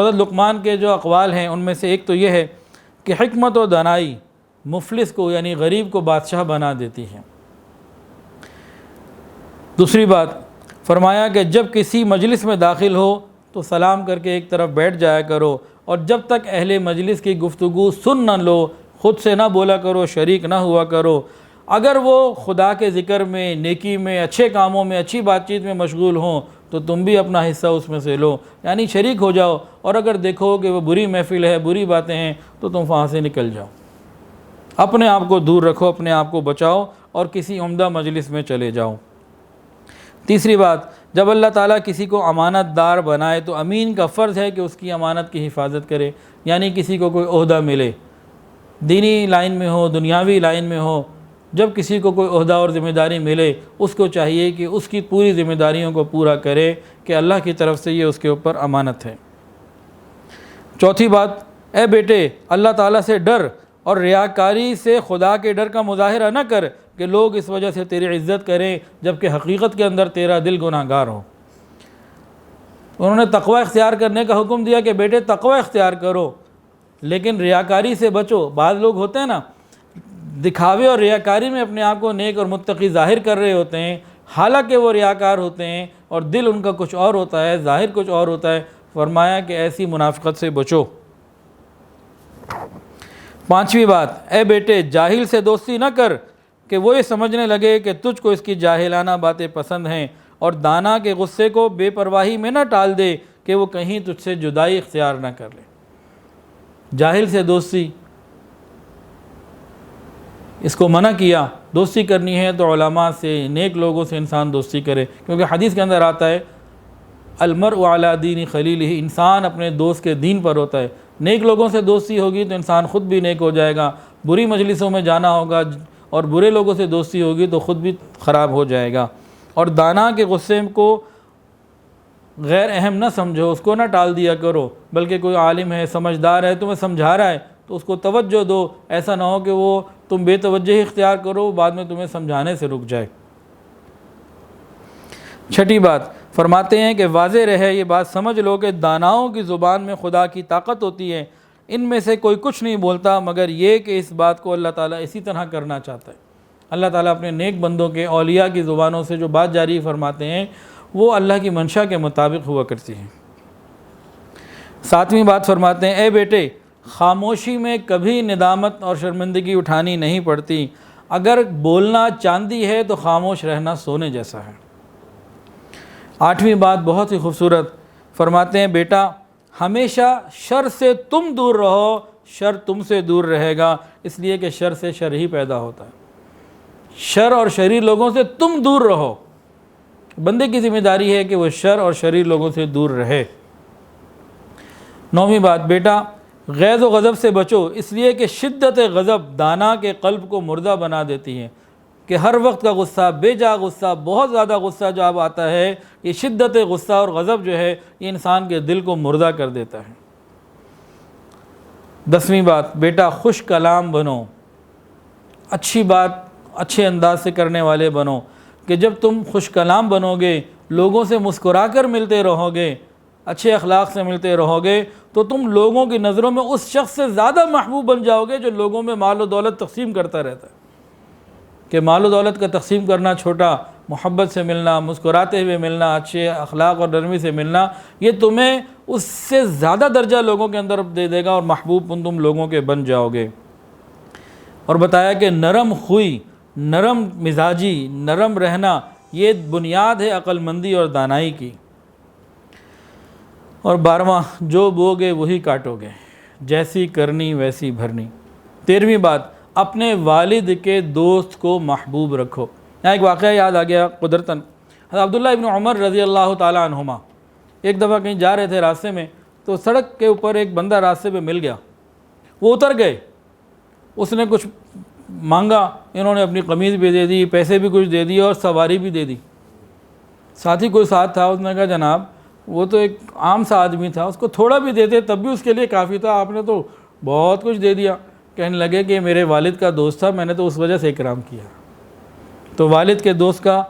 حضرت لقمان کے جو اقوال ہیں ان میں سے ایک تو یہ ہے کہ حکمت و دانائی مفلس کو یعنی غریب کو بادشاہ بنا دیتی ہے۔ دوسری بات فرمایا کہ جب کسی مجلس میں داخل ہو تو سلام کر کے ایک طرف بیٹھ جایا کرو، اور جب تک اہل مجلس کی گفتگو سن نہ لو خود سے نہ بولا کرو، شریک نہ ہوا کرو۔ اگر وہ خدا کے ذکر میں، نیکی میں، اچھے کاموں میں، اچھی بات چیت میں مشغول ہوں تو تم بھی اپنا حصہ اس میں سے لو، یعنی شریک ہو جاؤ، اور اگر دیکھو کہ وہ بری محفل ہے، بری باتیں ہیں تو تم وہاں سے نکل جاؤ۔ اپنے آپ کو دور رکھو، اپنے آپ کو بچاؤ اور کسی عمدہ مجلس میں چلے جاؤ۔ تیسری بات، جب اللہ تعالیٰ کسی کو امانت دار بنائے تو امین کا فرض ہے کہ اس کی امانت کی حفاظت کرے، یعنی کسی کو کوئی عہدہ ملے، دینی لائن میں ہو، دنیاوی لائن میں ہو، جب کسی کو کوئی عہدہ اور ذمہ داری ملے اس کو چاہیے کہ اس کی پوری ذمہ داریوں کو پورا کرے کہ اللہ کی طرف سے یہ اس کے اوپر امانت ہے۔ چوتھی بات، اے بیٹے اللہ تعالیٰ سے ڈر اور ریاکاری سے خدا کے ڈر کا مظاہرہ نہ کر کہ لوگ اس وجہ سے تیری عزت کریں جبکہ حقیقت کے اندر تیرا دل گناہ گار ہو۔ انہوں نے تقوی اختیار کرنے کا حکم دیا کہ بیٹے تقوی اختیار کرو، لیکن ریاکاری سے بچو۔ بعض لوگ ہوتے ہیں نا، دکھاوے اور ریاکاری میں اپنے آپ کو نیک اور متقی ظاہر کر رہے ہوتے ہیں، حالانکہ وہ ریاکار ہوتے ہیں اور دل ان کا کچھ اور ہوتا ہے، ظاہر کچھ اور ہوتا ہے۔ فرمایا کہ ایسی منافقت سے بچو۔ پانچویں بات، اے بیٹے جاہل سے دوستی نہ کر کہ وہ یہ سمجھنے لگے کہ تجھ کو اس کی جاہلانہ باتیں پسند ہیں، اور دانا کے غصے کو بے پرواہی میں نہ ٹال دے کہ وہ کہیں تجھ سے جدائی اختیار نہ کر لے۔ جاہل سے دوستی، اس کو منع کیا۔ دوستی کرنی ہے تو علماء سے، نیک لوگوں سے انسان دوستی کرے، کیونکہ حدیث کے اندر آتا ہے المرء علی دین خلیلہ، انسان اپنے دوست کے دین پر ہوتا ہے۔ نیک لوگوں سے دوستی ہوگی تو انسان خود بھی نیک ہو جائے گا، بری مجلسوں میں جانا ہوگا اور برے لوگوں سے دوستی ہوگی تو خود بھی خراب ہو جائے گا۔ اور دانا کے غصے کو غیر اہم نہ سمجھو، اس کو نہ ٹال دیا کرو، بلکہ کوئی عالم ہے، سمجھدار ہے، تمہیں سمجھا رہا ہے تو اس کو توجہ دو، ایسا نہ ہو کہ وہ تم بے توجہی اختیار کرو بعد میں تمہیں سمجھانے سے رک جائے۔ چھٹی بات فرماتے ہیں کہ واضح رہے یہ بات سمجھ لو کہ داناؤں کی زبان میں خدا کی طاقت ہوتی ہے، ان میں سے کوئی کچھ نہیں بولتا مگر یہ کہ اس بات کو اللہ تعالیٰ اسی طرح کرنا چاہتا ہے۔ اللہ تعالیٰ اپنے نیک بندوں کے اولیاء کی زبانوں سے جو بات جاری فرماتے ہیں وہ اللہ کی منشا کے مطابق ہوا کرتی ہیں۔ ساتویں بات فرماتے ہیں، اے بیٹے خاموشی میں کبھی ندامت اور شرمندگی اٹھانی نہیں پڑتی، اگر بولنا چاندی ہے تو خاموش رہنا سونے جیسا ہے۔ آٹھویں بات بہت ہی خوبصورت فرماتے ہیں، بیٹا ہمیشہ شر سے تم دور رہو، شر تم سے دور رہے گا، اس لیے کہ شر سے شر ہی پیدا ہوتا ہے۔ شر اور شریر لوگوں سے تم دور رہو، بندے کی ذمہ داری ہے کہ وہ شر اور شریر لوگوں سے دور رہے۔ نویں بات، بیٹا غیظ و غضب سے بچو، اس لیے کہ شدت غضب دانا کے قلب کو مردہ بنا دیتی ہے، کہ ہر وقت کا غصہ، بے جا غصہ، بہت زیادہ غصہ جب آتا ہے، یہ شدت غصہ اور غضب جو ہے یہ انسان کے دل کو مردہ کر دیتا ہے۔ 10ویں بات، بیٹا خوش کلام بنو، اچھی بات اچھے انداز سے کرنے والے بنو، کہ جب تم خوش کلام بنو گے، لوگوں سے مسکرا کر ملتے رہو گے، اچھے اخلاق سے ملتے رہو گے تو تم لوگوں کی نظروں میں اس شخص سے زیادہ محبوب بن جاؤ گے جو لوگوں میں مال و دولت تقسیم کرتا رہتا ہے۔ کہ مال و دولت کا تقسیم کرنا چھوٹا، محبت سے ملنا، مسکراتے ہوئے ملنا، اچھے اخلاق اور نرمی سے ملنا، یہ تمہیں اس سے زیادہ درجہ لوگوں کے اندر دے دے گا اور محبوب تم لوگوں کے بن جاؤ گے۔ اور بتایا کہ نرم خوئی، نرم مزاجی، نرم رہنا یہ بنیاد ہے عقل مندی اور دانائی کی۔ اور 12واں، جو بوگے وہی کاٹو گے، جیسی کرنی ویسی بھرنی۔ 13ویں بات، اپنے والد کے دوست کو محبوب رکھو۔ یہاں ایک واقعہ یاد آ گیا قدرتاً، حضرت عبداللہ ابن عمر رضی اللہ تعالیٰ عنہما ایک دفعہ کہیں جا رہے تھے راستے میں، تو سڑک کے اوپر ایک بندہ راستے پہ مل گیا، وہ اتر گئے، اس نے کچھ مانگا، انہوں نے اپنی قمیض بھی دے دی، پیسے بھی کچھ دے دیے اور سواری بھی دے دی۔ ساتھی کوئی ساتھ تھا، اس نے کہا جناب وہ تو ایک عام سا آدمی تھا، اس کو تھوڑا بھی دیتے تب بھی اس کے لیے کافی تھا، آپ نے تو بہت کچھ دے دیا۔ کہنے لگے کہ میرے والد کا دوست تھا، میں نے تو اس وجہ سے اکرام کیا۔ تو والد کے دوست کا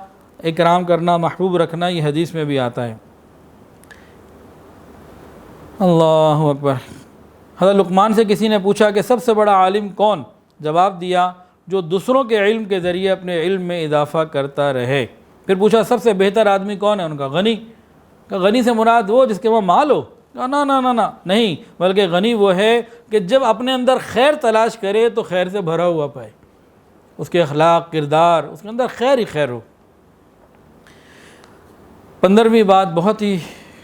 اکرام کرنا، محبوب رکھنا، یہ حدیث میں بھی آتا ہے۔ اللہ اکبر۔ حضرت لقمان سے کسی نے پوچھا کہ سب سے بڑا عالم کون؟ جواب دیا جو دوسروں کے علم کے ذریعے اپنے علم میں اضافہ کرتا رہے۔ پھر پوچھا سب سے بہتر آدمی کون ہے؟ ان کا غنی۔ کہ غنی سے مراد وہ جس کے وہ مال ہو؟ نا نہیں، بلکہ غنی وہ ہے کہ جب اپنے اندر خیر تلاش کرے تو خیر سے بھرا ہوا پائے، اس کے اخلاق کردار اس کے اندر خیر ہی خیر ہو۔ 15ویں بات بہت ہی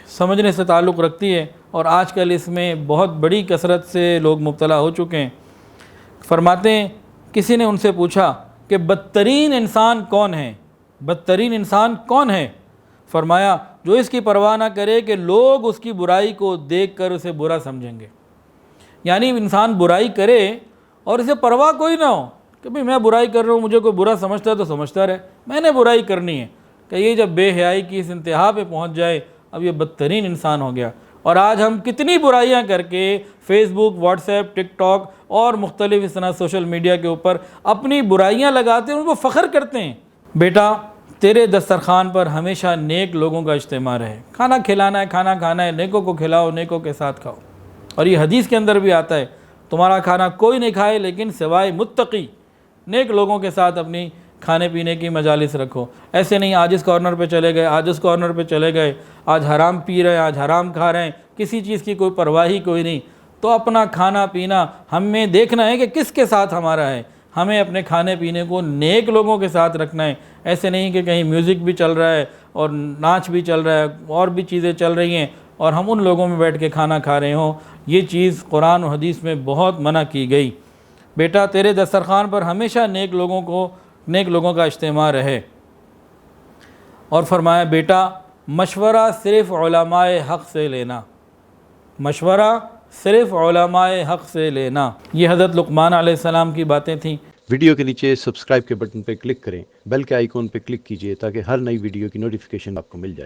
سمجھنے سے تعلق رکھتی ہے اور آج کل اس میں بہت بڑی کثرت سے لوگ مبتلا ہو چکے ہیں۔ فرماتے ہیں کسی نے ان سے پوچھا کہ بدترین انسان کون ہے؟ بدترین انسان کون ہے؟ فرمایا جو اس کی پرواہ نہ کرے کہ لوگ اس کی برائی کو دیکھ کر اسے برا سمجھیں گے۔ یعنی انسان برائی کرے اور اسے پرواہ کوئی نہ ہو کہ بھئی میں برائی کر رہا ہوں، مجھے کوئی برا سمجھتا ہے تو سمجھتا رہے، میں نے برائی کرنی ہے۔ کہ یہ جب بے حیائی کی اس انتہا پہ پہنچ جائے اب یہ بدترین انسان ہو گیا۔ اور آج ہم کتنی برائیاں کر کے فیس بک، واٹس ایپ، ٹک ٹاک اور مختلف اس طرح سوشل میڈیا کے اوپر اپنی برائیاں لگاتے ہیں، ان کو فخر کرتے ہیں۔ بیٹا تیرے دسترخوان پر ہمیشہ نیک لوگوں کا اجتماع رہے۔ کھانا کھلانا ہے، کھانا کھانا ہے، نیکوں کو کھلاؤ، نیکوں کے ساتھ کھاؤ۔ اور یہ حدیث کے اندر بھی آتا ہے تمہارا کھانا کوئی نہیں کھائے لیکن سوائے متقی، نیک لوگوں کے ساتھ اپنی کھانے پینے کی مجالس رکھو۔ ایسے نہیں آج اس کارنر پہ چلے گئے، آج اس کارنر پہ چلے گئے، آج حرام پی رہے ہیں، آج حرام کھا رہے ہیں، کسی چیز کی کوئی پرواہ ہی کوئی نہیں۔ تو اپنا کھانا پینا ہمیں دیکھنا ہے کہ کس کے ساتھ ہمارا ہے، ہمیں اپنے کھانے پینے کو نیک لوگوں کے ساتھ رکھنا ہے۔ ایسے نہیں کہ کہیں میوزک بھی چل رہا ہے اور ناچ بھی چل رہا ہے اور بھی چیزیں چل رہی ہیں اور ہم ان لوگوں میں بیٹھ کے کھانا کھا رہے ہوں۔ یہ چیز قرآن و حدیث میں بہت منع کی گئی۔ بیٹا تیرے دسترخوان پر ہمیشہ نیک لوگوں کا اجتماع رہے۔ اور فرمایا بیٹا مشورہ صرف علماء حق سے لینا، مشورہ صرف علماء حق سے لینا۔ یہ حضرت لقمان علیہ السلام کی باتیں تھیں۔ ویڈیو کے نیچے سبسکرائب کے بٹن پہ کلک کریں، بیل کے آئیکن پہ کلک کیجئے تاکہ ہر نئی ویڈیو کی نوٹیفیکیشن آپ کو مل جائے۔